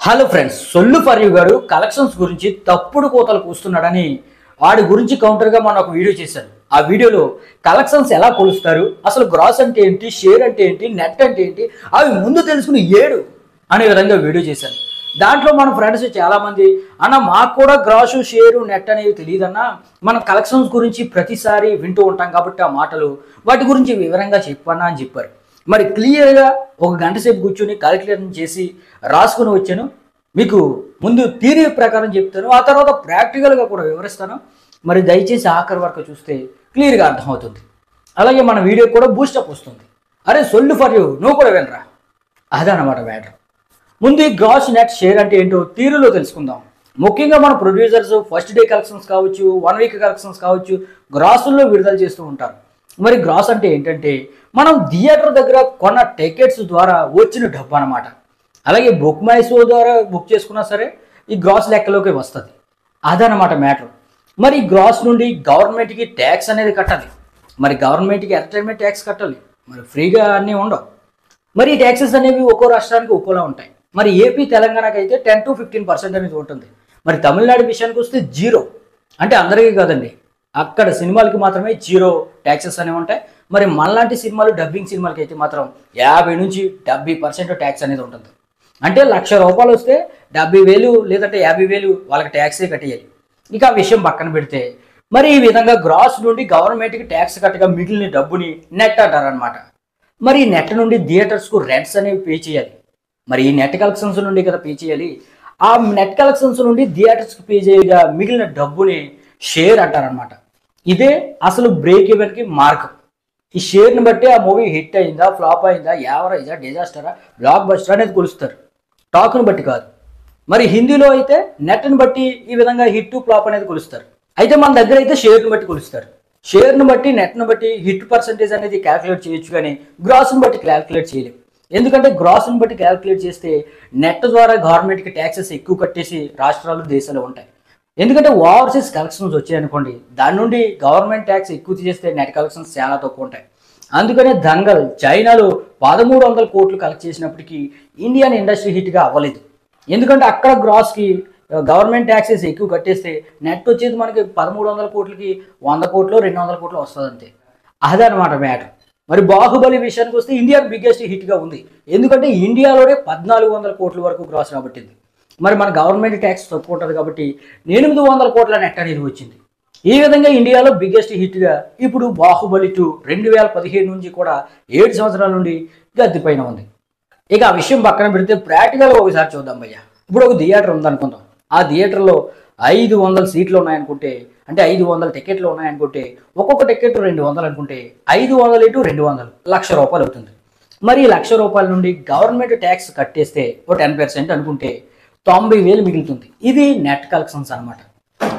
Hello friends, సొల్లు for you గారు collections గురించి తప్పుడు కోతలు కూస్తున్నాడని వాడి గురించి కౌంటర్గా మనం ఒక వీడియో చేశాను. ఆ వీడియోలో కలెక్షన్స్ ఎలా కొలుస్తారు, అసలు గ్రాస్ అంటే ఏంటి, షేర్ అంటే ఏంటి, నెట్ అంటే ఏంటి, అవి ముందు తెలుసుకుని ఏడు అనే విధంగా వీడియో చేశాను. దాంట్లో మన ఫ్రెండ్స్ చాలామంది అన్న మాకు కూడా గ్రాసు షేరు నెట్ అనేవి తెలియదన్నా, మనం కలెక్షన్స్ గురించి ప్రతిసారి వింటూ ఉంటాం కాబట్టి ఆ మాటలు వాటి గురించి వివరంగా చెప్పన్నా అని చెప్పారు. మరి క్లియర్గా ఒక గంట సేపు కూర్చొని క్యాలిక్యులేషన్ చేసి రాసుకుని వచ్చాను. మీకు ముందు థియరీ ప్రకారం చెప్తాను, ఆ తర్వాత ప్రాక్టికల్గా కూడా వివరిస్తాను. మరి దయచేసి ఆఖరి వరకు చూస్తే క్లియర్గా అర్థమవుతుంది. అలాగే మన వీడియో కూడా బూస్టప్ వస్తుంది. అరే సొల్లు ఫర్ యూ, నువ్వు కూడా వినరా, అదనమాట మ్యాటర్. ముందు ఈ గ్రాస్ నెట్ షేర్ అంటే ఏంటో థియరీలో తెలుసుకుందాం. ముఖ్యంగా మన ప్రొడ్యూసర్స్ ఫస్ట్ డే కలెక్షన్స్ కావచ్చు, 1 వీక్ కలెక్షన్స్ కావచ్చు, గ్రాసుల్లో విడుదల చేస్తూ ఉంటారు. మరి గ్రాస్ అంటే ఏంటంటే మనం థియేటర్ దగ్గర కొన్న టికెట్స్ ద్వారా వచ్చిన డబ్బు అనమాట. అలాగే బుక్ మై షో ద్వారా బుక్ చేసుకున్నా సరే ఈ గ్రాస్ లెక్కలోకి వస్తుంది. అదనమాట మ్యాటర్. మరి ఈ గ్రాస్ నుండి గవర్నమెంట్కి ట్యాక్స్ అనేది కట్టాలి. మరి గవర్నమెంట్కి ఎంటర్టైన్మెంట్ ట్యాక్స్ కట్టాలి. మరి ఫ్రీగా అన్నీ ఉండవు. మరి ఈ ట్యాక్సెస్ అనేవి ఒక్కో రాష్ట్రానికి ఒక్కోలా ఉంటాయి. మరి ఏపీ తెలంగాణకి అయితే 10 to 15% అనేది ఉంటుంది. మరి తమిళనాడు విషయానికి వస్తే 0, అంటే అందరికీ కాదండి, అక్కడ సినిమాలకి మాత్రమే 0 ట్యాక్సెస్ అనేవి ఉంటాయి. మరి మనలాంటి సినిమాలు డబ్బింగ్ సినిమాలకి అయితే మాత్రం 50 నుంచి 70% ట్యాక్స్ అనేది ఉంటుంది. అంటే ₹1,00,000 వస్తే 70,000 లేదంటే 50,000 వాళ్ళకి ట్యాక్సే కట్టేయాలి. ఇక ఆ విషయం పక్కన పెడితే మరి ఈ విధంగా గ్రాస్ నుండి గవర్నమెంట్కి ట్యాక్స్ కట్టగా మిగిలిన డబ్బుని నెట్ అంటారనమాట. మరి ఈ నెట్ నుండి థియేటర్స్కు రెంట్స్ అనేవి పే చేయాలి. మరి ఈ నెట్ కలెక్షన్స్ నుండి కదా పే చేయాలి. ఆ నెట్ కలెక్షన్స్ నుండి థియేటర్స్కి పే చేయగా మిగిలిన డబ్బుని షేర్ అంటారనమాట. ఇదే అసలు బ్రేక్ ఈవెన్కి మార్గం. ఈ షేర్ని బట్టి ఆ మూవీ హిట్ అయిందా, ఫ్లాప్ అయిందా, యావరేజా, డిజాస్టరా, బ్లాక్ బస్టర్ అనేది కొలుస్తారు, టాక్ను బట్టి కాదు. మరి హిందీలో అయితే నెట్ని బట్టి ఈ విధంగా హిట్ ఫ్లాప్ అనేది కొలుస్తారు. అయితే మన దగ్గర అయితే షేర్ని బట్టి కొలుస్తారు. షేర్ని బట్టి నెట్ను బట్టి హిట్ పర్సంటేజ్ అనేది క్యాల్కులేట్ చేయొచ్చు, కానీ గ్రాస్ని బట్టి క్యాల్కులేట్ చేయలేము. ఎందుకంటే గ్రాస్ని బట్టి క్యాల్కులేట్ చేస్తే నెట్ ద్వారా గవర్నమెంట్కి ట్యాక్సెస్ ఎక్కువ కట్టేసి రాష్ట్రాలు, దేశాలు ఉంటాయి. ఎందుకంటే ఓవర్సీస్ కలెక్షన్స్ వచ్చాయనుకోండి, దాని నుండి గవర్నమెంట్ ట్యాక్స్ ఎక్కువ చేస్తే నెట్ కలెక్షన్స్ చాలా తక్కువ ఉంటాయి. అందుకనే దంగల్ చైనాలో 1,300 కోట్లు కలెక్ట్ చేసినప్పటికీ ఇండియన్ ఇండస్ట్రీ హిట్గా అవ్వలేదు. ఎందుకంటే అక్కడ గ్రాస్కి గవర్నమెంట్ ట్యాక్సెస్ ఎక్కువ కట్టేస్తే నెట్ వచ్చేది మనకి 1,300 కోట్లకి 100 కోట్లు 200 కోట్లు వస్తుంది అంతే. అదనమాట మ్యాటర్. మరి బాహుబలి విషయానికి వస్తే ఇండియన్ బిగ్గెస్ట్ హిట్గా ఉంది. ఎందుకంటే ఇండియాలోనే 1,400 కోట్ల వరకు గ్రాస్ రాబట్టింది. మరి మన గవర్నమెంట్ ట్యాక్స్ తక్కువ ఉంటుంది కాబట్టి 800 కోట్ల నెట్ అనేది వచ్చింది. ఈ విధంగా ఇండియాలో బిగ్గెస్ట్ హిట్గా ఇప్పుడు బాహుబలి 2 2015 నుంచి కూడా 7 సంవత్సరాల నుండి గద్దెపైన ఉంది. ఇక ఆ విషయం పక్కన పెడితే ప్రాక్టికల్గా ఒకసారి చూద్దాం భయ్య. ఇప్పుడు ఒక థియేటర్ ఉందనుకుందాం. ఆ థియేటర్లో 500 సీట్లు ఉన్నాయనుకుంటే, అంటే 500 టికెట్లు ఉన్నాయనుకుంటే, ఒక్కొక్క టికెట్ 200 అనుకుంటే 500 × 200 ₹1,00,000 అవుతుంది. మరి ₹1,00,000 నుండి గవర్నమెంట్ ట్యాక్స్ కట్టేస్తే ఒక 10% అనుకుంటే 90,000 మిగులుతుంది. ఇది నెట్ కలెక్షన్స్ అనమాట.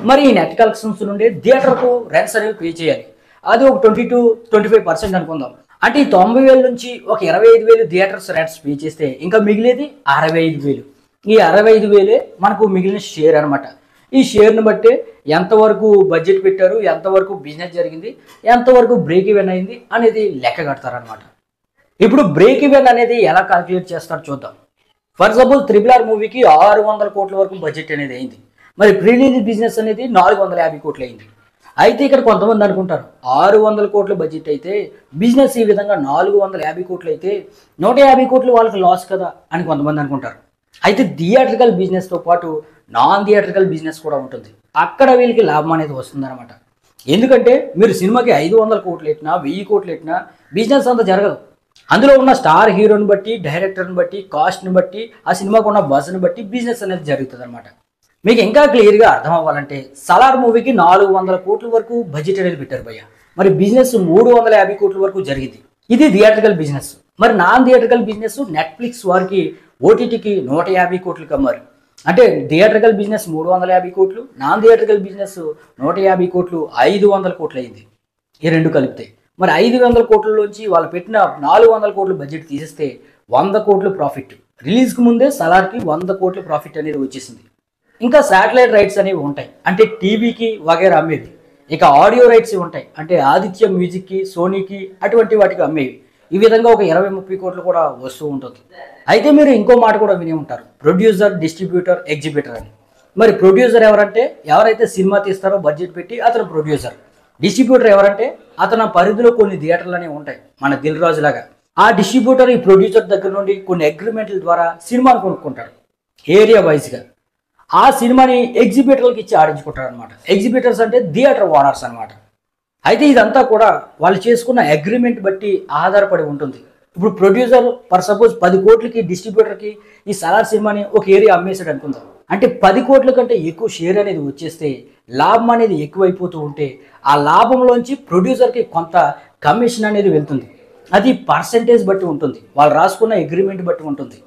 మరి ఈ నెట్ కలెక్షన్స్ నుండి థియేటర్కు రెంట్స్ అనేవి పే చేయాలి. అది ఒక 20 to 25% అనుకుందాం. అంటే ఈ 90,000 నుంచి ఒక 25,000 థియేటర్స్ రెంట్స్ పే చేస్తే ఇంకా మిగిలేది 65,000. ఈ 65,000 మనకు మిగిలిన షేర్ అనమాట. ఈ షేర్ని బట్టి ఎంతవరకు బడ్జెట్ పెట్టారు, ఎంతవరకు బిజినెస్ జరిగింది, ఎంతవరకు బ్రేక్ ఈవెన్ అయింది అనేది లెక్క కడతారనమాట. ఇప్పుడు బ్రేక్ ఈవెన్ అనేది ఎలా క్యాల్కులేట్ చేస్తారో చూద్దాం. ఫర్ సపోజ్ RRR మూవీకి 600 కోట్ల వరకు బడ్జెట్ అనేది అయింది. మరి ప్రీ రిలీజ్ బిజినెస్ అనేది 450 కోట్లు అయింది. అయితే ఇక్కడ కొంతమంది అనుకుంటారు 600 కోట్ల బడ్జెట్ అయితే బిజినెస్ ఈ విధంగా 450 కోట్లు అయితే 150 కోట్లు వాళ్ళకి లాస్ కదా అని కొంతమంది అనుకుంటారు. అయితే థియేట్రికల్ బిజినెస్తో పాటు నాన్ థియేట్రికల్ బిజినెస్ కూడా ఉంటుంది. అక్కడ వీళ్ళకి లాభం అనేది వస్తుందన్నమాట. ఎందుకంటే మీరు సినిమాకి 500 కోట్లు ఎట్టినా 1000 కోట్లు ఎట్టినా బిజినెస్ అంతా జరగదు. అందులో ఉన్న స్టార్ హీరోని బట్టి, డైరెక్టర్ని బట్టి, కాస్ట్ని బట్టి, ఆ సినిమాకు ఉన్న బజ్ని బట్టి బిజినెస్ అనేది జరుగుతుంది అనమాట. మీకు ఇంకా క్లియర్గా అర్థం అవ్వాలంటే సలార్ మూవీకి 400 కోట్ల వరకు బడ్జెట్ అనేది పెట్టారు భయ్య. మరి బిజినెస్ 350 కోట్ల వరకు జరిగింది. ఇది థియేట్రికల్ బిజినెస్. మరి నాన్ థియేట్రికల్ బిజినెస్ నెట్ఫ్లిక్స్ వారికి ఓటీటీకి 150 కోట్లకి అమ్మారు. అంటే థియేట్రికల్ బిజినెస్ 350 కోట్లు, నాన్ థియేట్రికల్ బిజినెస్ 150 కోట్లు, 500 కోట్లు అయింది ఈ రెండు కలిపితే. మరి 500 కోట్లలోంచి వాళ్ళు పెట్టిన 400 కోట్ల బడ్జెట్ తీసేస్తే 100 కోట్లు ప్రాఫిట్. రిలీజ్కి ముందే సలార్కి 100 కోట్ల ప్రాఫిట్ అనేది వచ్చేసింది. ఇంకా శాటిలైట్ రైట్స్ అనేవి ఉంటాయి, అంటే టీవీకి వగేరా అమ్మేవి. ఇక ఆడియో రైట్స్ ఉంటాయి, అంటే ఆదిత్య మ్యూజిక్కి, సోనీకి అటువంటి వాటికి అమ్మేవి. ఈ విధంగా ఒక 20-30 కోట్లు కూడా వస్తూ ఉంటుంది. అయితే మీరు ఇంకో మాట కూడా విని ఉంటారు, ప్రొడ్యూసర్, డిస్ట్రిబ్యూటర్, ఎగ్జిబిటర్ అని. మరి ప్రొడ్యూసర్ ఎవరంటే ఎవరైతే సినిమా తీస్తారో బడ్జెట్ పెట్టి అతను ప్రొడ్యూసర్. డిస్ట్రిబ్యూటర్ ఎవరంటే అతని పరిధిలో కొన్ని థియేటర్లు అనేవి ఉంటాయి, మన దిల్ రాజు లాగా. ఆ డిస్ట్రిబ్యూటర్ ఈ ప్రొడ్యూసర్ దగ్గర నుండి కొన్ని అగ్రిమెంట్ల ద్వారా సినిమాను కొనుక్కుంటాడు ఏరియా వైజ్గా. ఆ సినిమాని ఎగ్జిబిటర్లకు ఇచ్చి ఆడించుకుంటారు అనమాట. ఎగ్జిబిటర్స్ అంటే థియేటర్ ఓనర్స్ అనమాట. అయితే ఇదంతా కూడా వాళ్ళు చేసుకున్న అగ్రిమెంట్ బట్టి ఆధారపడి ఉంటుంది. ఇప్పుడు ప్రొడ్యూసర్ సపోజ్ 10 కోట్లకి డిస్ట్రిబ్యూటర్కి ఈ సలార్ సినిమాని ఒక ఏరియా అమ్మేసాడు అనుకుందాం. అంటే 10 కోట్ల కంటే ఎక్కువ షేర్ అనేది వచ్చేస్తే లాభం అనేది ఎక్కువైపోతూ ఉంటే ఆ లాభంలోంచి ప్రొడ్యూసర్కి కొంత కమిషన్ అనేది వెళ్తుంది. అది పర్సంటేజ్ బట్టి ఉంటుంది, వాళ్ళు రాసుకున్న అగ్రిమెంట్ బట్టి ఉంటుంది.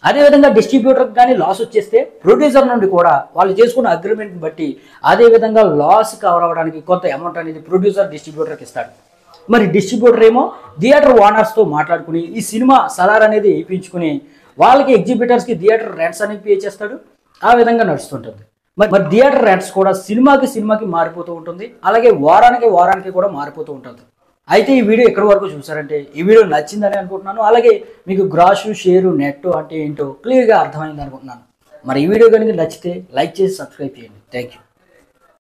అదేవిధంగా డిస్ట్రిబ్యూటర్కి కానీ లాస్ వచ్చేస్తే ప్రొడ్యూసర్ నుండి కూడా వాళ్ళు చేసుకున్న అగ్రిమెంట్ బట్టి అదేవిధంగా లాస్ కవర్ అవ్వడానికి కొంత అమౌంట్ అనేది ప్రొడ్యూసర్ డిస్ట్రిబ్యూటర్కి ఇస్తాడు. మరి డిస్ట్రిబ్యూటర్ ఏమో థియేటర్ ఓనర్స్తో మాట్లాడుకుని ఈ సినిమా సలార్ అనేది వేయించుకుని వాళ్ళకి ఎగ్జిబిటర్స్కి థియేటర్ రెంట్స్ అనేది పే చేస్తాడు. ఆ విధంగా నడుస్తుంటుంది. మరి థియేటర్ రెంట్స్ కూడా సినిమాకి మారిపోతూ ఉంటుంది, అలాగే వారానికి కూడా మారిపోతూ ఉంటుంది. అయితే ఈ వీడియో ఎక్కడి వరకు చూసారంటే ఈ వీడియో నచ్చిందని అనుకుంటున్నాను. అలాగే మీకు గ్రాసు, షేరు, నెట్ అంటే ఏంటో క్లియర్గా అర్థమైంది అనుకుంటున్నాను. మరి ఈ వీడియో కనుక నచ్చితే లైక్ చేసి సబ్స్క్రైబ్ చేయండి. Thank you.